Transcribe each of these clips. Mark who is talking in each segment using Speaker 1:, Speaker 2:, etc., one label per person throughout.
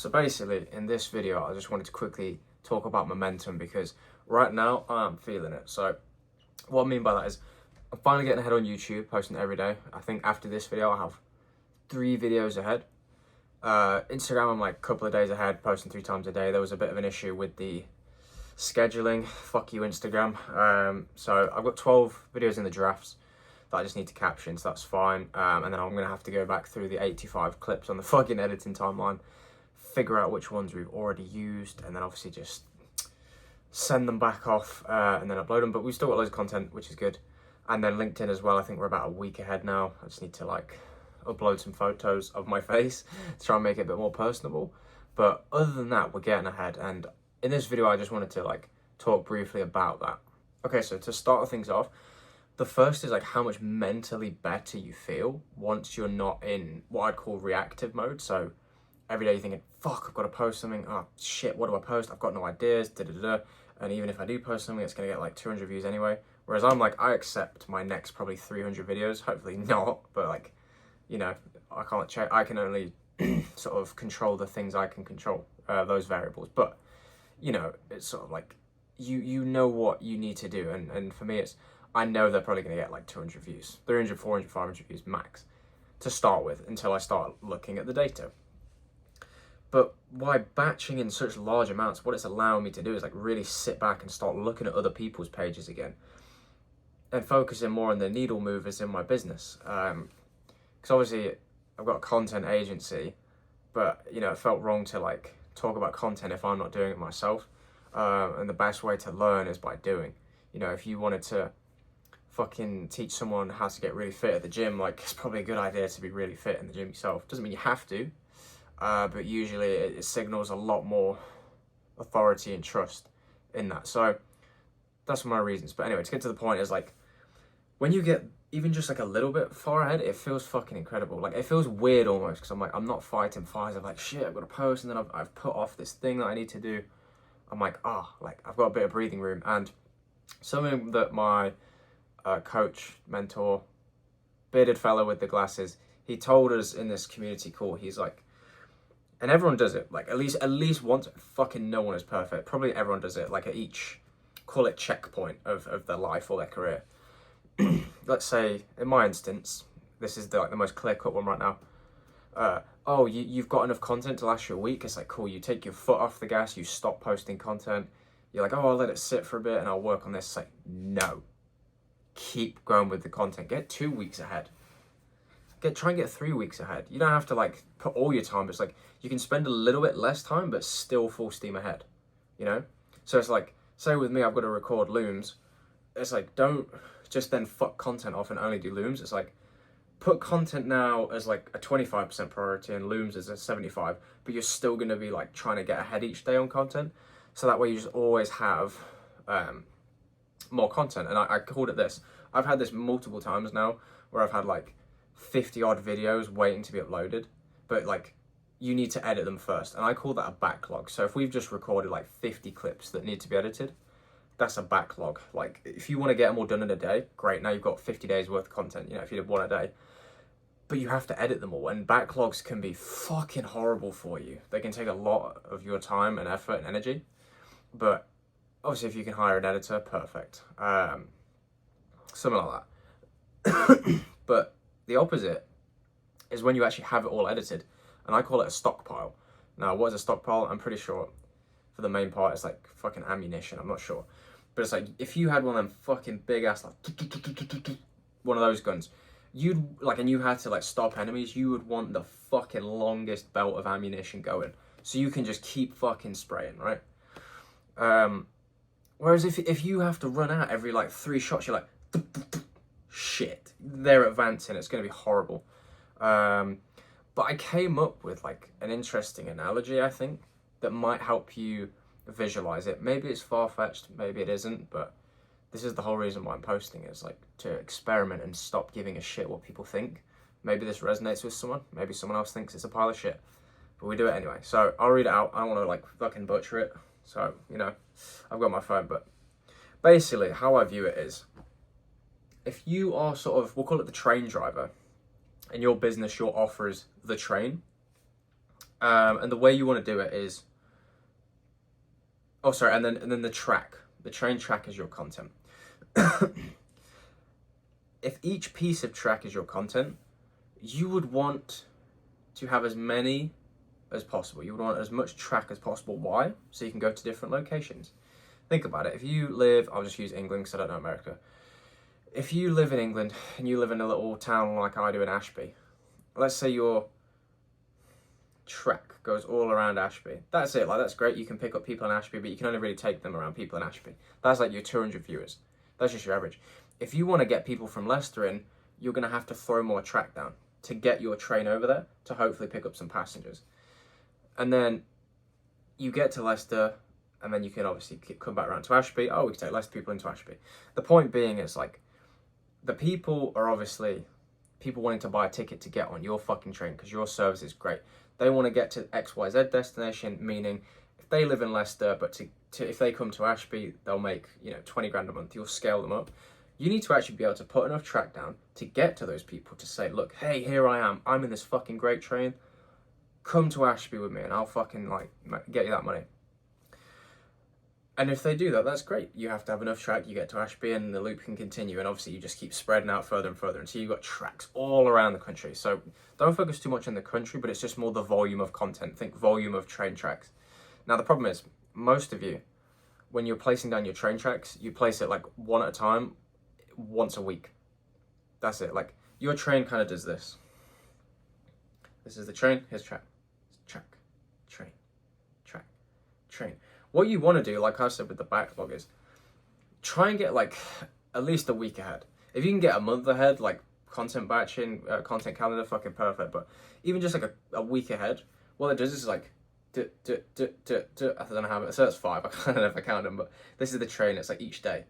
Speaker 1: So basically, in this video, I just wanted to quickly talk about momentum because right now I'm feeling it. So what I mean by that is I'm finally getting ahead on YouTube, posting every day. I think after this video, I'll have 3 videos ahead. Instagram, I'm like a couple of days ahead, posting 3 times a day. There was a bit of an issue with the scheduling. Fuck you, Instagram. So I've got 12 videos in the drafts that I just need to caption, so that's fine. And then I'm going to have to go back through the 85 clips on the fucking editing timeline, figure out which ones we've already used, and then obviously just send them back off and then upload them. But we've still got loads of content, which is good. And then LinkedIn as well, I think we're about a week ahead now. I just need to like upload some photos of my face to try and make it a bit more personable. But other than that, we're getting ahead. And in this video, I just wanted to like talk briefly about that. Okay, so to start things off, the first is like how much mentally better you feel once you're not in what I'd call reactive mode. So every day you're thinking, fuck, I've got to post something. Oh shit, what do I post? I've got no ideas, And even if I do post something, it's going to get like 200 views anyway. Whereas I'm like, I accept my next probably 300 videos, hopefully not, but like, you know, I can't check, I can only sort of control the things I can control, those variables. But, you know, it's sort of like, you know what you need to do. And for me, it's, I know they're probably going to get like 200 views, 300, 400, 500 views max to start with until I start looking at the data. But by batching in such large amounts, what it's allowing me to do is like really sit back and start looking at other people's pages again and focusing more on the needle movers in my business. Because obviously I've got a content agency, but you know, it felt wrong to like talk about content if I'm not doing it myself. And the best way to learn is by doing. You know, if you wanted to fucking teach someone how to get really fit at the gym, like it's probably a good idea to be really fit in the gym yourself. Doesn't mean you have to, but usually it signals a lot more authority and trust in that. So that's my reasons. But anyway, to get to the point is like, when you get even just like a little bit far ahead, it feels fucking incredible. Like it feels weird almost because I'm like, I'm not fighting fires. I'm like, shit, I've got to post, and then I've put off this thing that I need to do. I'm like, like I've got a bit of breathing room. And something that my coach, mentor, bearded fellow with the glasses, he told us in this community call, he's like, and everyone does it, like at least once. Fucking no one is perfect. Probably everyone does it like at each, call it checkpoint of their life or their career. Let's say in my instance, this is the most clear-cut one right now. You've got enough content to last you a week. It's like, cool, you take your foot off the gas, you stop posting content. You're like, I'll let it sit for a bit and I'll work on this. It's like, no, keep going with the content. Get 2 weeks ahead. Try and get 3 weeks ahead. You don't have to like put all your time. It's like you can spend a little bit less time, but still full steam ahead, you know? So it's like, say with me, I've got to record looms. It's like, don't just then fuck content off and only do looms. It's like, put content now as like a 25% priority and looms as a 75, but you're still going to be like trying to get ahead each day on content. So that way you just always have more content. And I called it this. I've had this multiple times now where I've had like 50 odd videos waiting to be uploaded, but like you need to edit them first. And I call that a backlog. So if we've just recorded like 50 clips that need to be edited, that's a backlog. Like if you want to get them all done in a day, great. Now you've got 50 days worth of content, you know, if you did one a day, but you have to edit them all. And backlogs can be fucking horrible for you. They can take a lot of your time and effort and energy. But obviously if you can hire an editor, perfect. Something like that. But the opposite is when you actually have it all edited. And I call it a stockpile. Now, what is a stockpile? I'm pretty sure for the main part, it's like fucking ammunition. I'm not sure. But it's like, if you had one of them fucking big ass, like, one of those guns, you'd like, and you had to like stop enemies, you would want the fucking longest belt of ammunition going. So you can just keep fucking spraying, right? Whereas if you have to run out every like 3 shots, you're like, shit, they're advancing, it's going to be horrible. But I came up with like an interesting analogy, I think, that might help you visualize it. Maybe it's far-fetched, maybe it isn't, but this is the whole reason why I'm posting, is like to experiment and stop giving a shit what people think. Maybe this resonates with someone, maybe someone else thinks it's a pile of shit, but we do it anyway. So I'll read it out. I don't want to like fucking butcher it, so you know, I've got my phone. But basically how I view it is, if you are sort of, we'll call it the train driver, in your business your offer is the train, And the way you want to do it is, oh sorry, and then the track, the train track is your content. If each piece of track is your content, you would want to have as many as possible. You would want as much track as possible. Why? So you can go to different locations. Think about it. If you live, I'll just use England because I don't know America. If you live in England and you live in a little town like I do in Ashby, let's say your track goes all around Ashby. That's it. Like, that's great. You can pick up people in Ashby, but you can only really take them around people in Ashby. That's like your 200 viewers. That's just your average. If you want to get people from Leicester in, you're going to have to throw more track down to get your train over there to hopefully pick up some passengers. And then you get to Leicester, and then you can obviously come back around to Ashby. Oh, we can take Leicester people into Ashby. The point being is, like, the people are obviously people wanting to buy a ticket to get on your fucking train because your service is great. They want to get to XYZ destination, meaning if they live in Leicester, but if they come to Ashby, they'll make, 20 grand a month. You'll scale them up. You need to actually be able to put enough track down to get to those people to say, look, hey, here I am. I'm in this fucking great train. Come to Ashby with me and I'll fucking get you that money. And if they do that, that's great. You have to have enough track, you get to Ashby and the loop can continue. And obviously you just keep spreading out further and further until you've got tracks all around the country. So don't focus too much on the country, but it's just more the volume of content. Think volume of train tracks. Now the problem is, most of you, when you're placing down your train tracks, you place it like one at a time, once a week. That's it. Like, your train kind of does this. This is the train, here's track. Track, train, track, train. What you want to do, like I said with the backlog, is try and get like at least a week ahead. If you can get a month ahead, like content batching, content calendar, fucking perfect. But even just like a week ahead, what it does is like, I don't know how many, so that's 5. I don't know if I count them, but this is the train. It's like each day.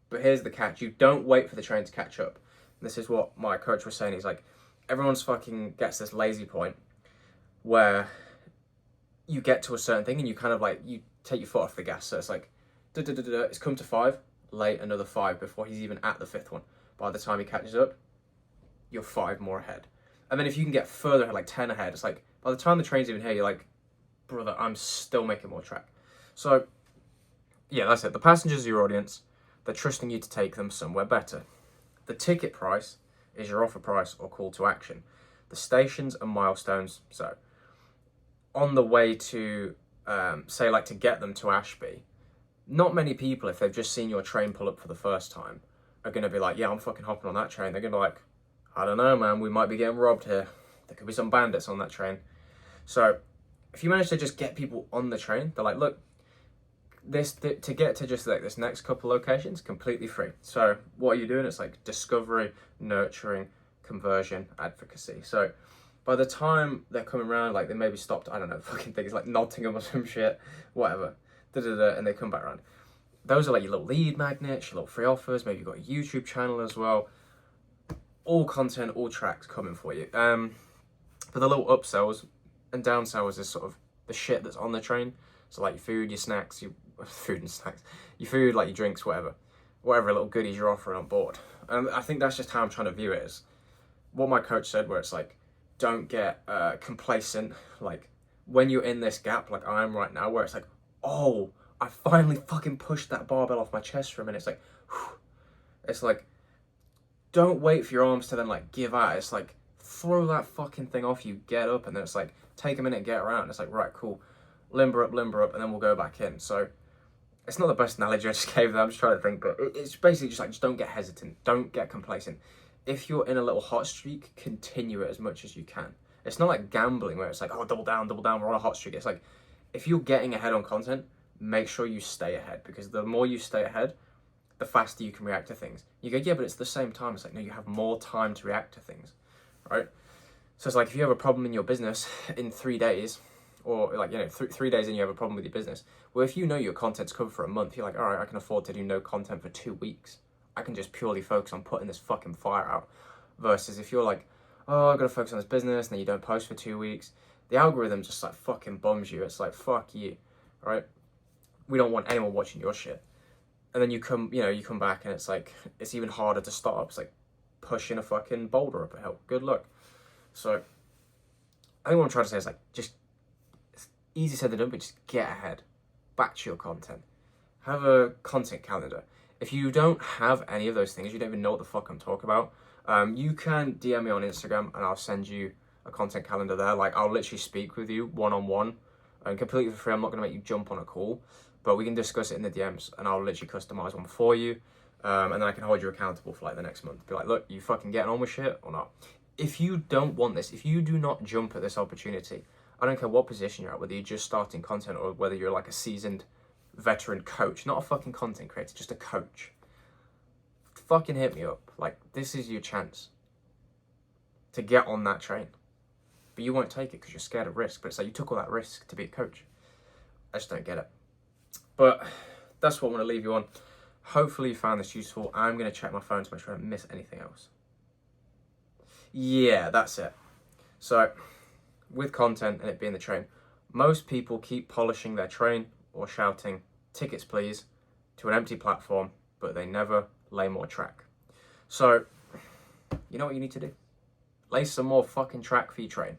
Speaker 1: But here's the catch. You don't wait for the train to catch up. This is what my coach was saying. He's like, everyone's fucking gets this lazy point where you get to a certain thing and you kind of like, you take your foot off the gas. So it's like, it's come to 5, late another 5 before he's even at the 5th one. By the time he catches up, you're 5 more ahead. And then if you can get further ahead, like 10 ahead, it's like, by the time the train's even here, you're like, brother, I'm still making more track. So yeah, that's it. The passengers are your audience. They're trusting you to take them somewhere better. The ticket price is your offer price or call to action. The stations and milestones. So on the way to, say like to get them to Ashby, not many people, if they've just seen your train pull up for the first time, are going to be like, yeah, I'm fucking hopping on that train. They're going to be like, I don't know, man, we might be getting robbed here. There could be some bandits on that train. So if you manage to just get people on the train, they're like, look, to get to just like this next couple locations, completely free. So what are you doing? It's like discovery, nurturing, conversion, advocacy. So by the time they're coming around, like they maybe stopped, I don't know, fucking things like Nottingham or some shit, whatever, and they come back around. Those are like your little lead magnets, your little free offers. Maybe you've got a YouTube channel as well. All content, all tracks coming for you. But the little upsells and downsells is sort of the shit that's on the train. So like your food, your snacks, your food, like your drinks, whatever little goodies you're offering on board. And I think that's just how I'm trying to view it, is what my coach said, where it's like, don't get complacent. Like when you're in this gap, like I am right now, where it's like, oh, I finally fucking pushed that barbell off my chest for a minute. It's like, whew. It's like, don't wait for your arms to then like give out. It's like, throw that fucking thing off, you get up, and then it's like, take a minute and get around. It's like, right, cool. Limber up, and then we'll go back in. So it's not the best analogy I just gave there. I'm just trying to think, but it's basically just like, just don't get hesitant. Don't get complacent. If you're in a little hot streak, continue it as much as you can. It's not like gambling where it's like, oh, double down, we're on a hot streak. It's like, if you're getting ahead on content, make sure you stay ahead, because the more you stay ahead, the faster you can react to things. You go, yeah, but it's the same time. It's like, no, you have more time to react to things, right? So it's like, if you have a problem in your business in 3 days, or like, 3 days and you have a problem with your business. Well, if you know your content's covered for a month, you're like, all right, I can afford to do no content for 2 weeks. I can just purely focus on putting this fucking fire out. Versus if you're like, oh, I've got to focus on this business, and then you don't post for 2 weeks, the algorithm just like fucking bums you. It's like, fuck you, right? We don't want anyone watching your shit. And then you come back and it's like, it's even harder to stop. It's like pushing a fucking boulder up a hill. Good luck. So I think what I'm trying to say is like, just, it's easy said than done, but just get ahead. Batch your content. Have a content calendar. If you don't have any of those things, you don't even know what the fuck I'm talking about, you can DM me on Instagram and I'll send you a content calendar there. Like, I'll literally speak with you one-on-one and completely for free. I'm not going to make you jump on a call, but we can discuss it in the DMs and I'll literally customize one for you. And then I can hold you accountable for like the next month. Be like, look, you fucking getting on with shit or not? If you don't want this, if you do not jump at this opportunity, I don't care what position you're at, whether you're just starting content or whether you're like a seasoned veteran coach, not a fucking content creator, just a coach, fucking hit me up. Like, this is your chance to get on that train. But you won't take it because you're scared of risk. But it's like you took all that risk to be a coach. I just don't get it. But that's what I want to leave you on. Hopefully you found this useful. I'm going to check my phone to make sure I don't miss anything else. Yeah, that's it. So, with content and it being the train, most people keep polishing their train or shouting, "Tickets please," to an empty platform, but they never lay more track. So, you know what you need to do? Lay some more fucking track for your train.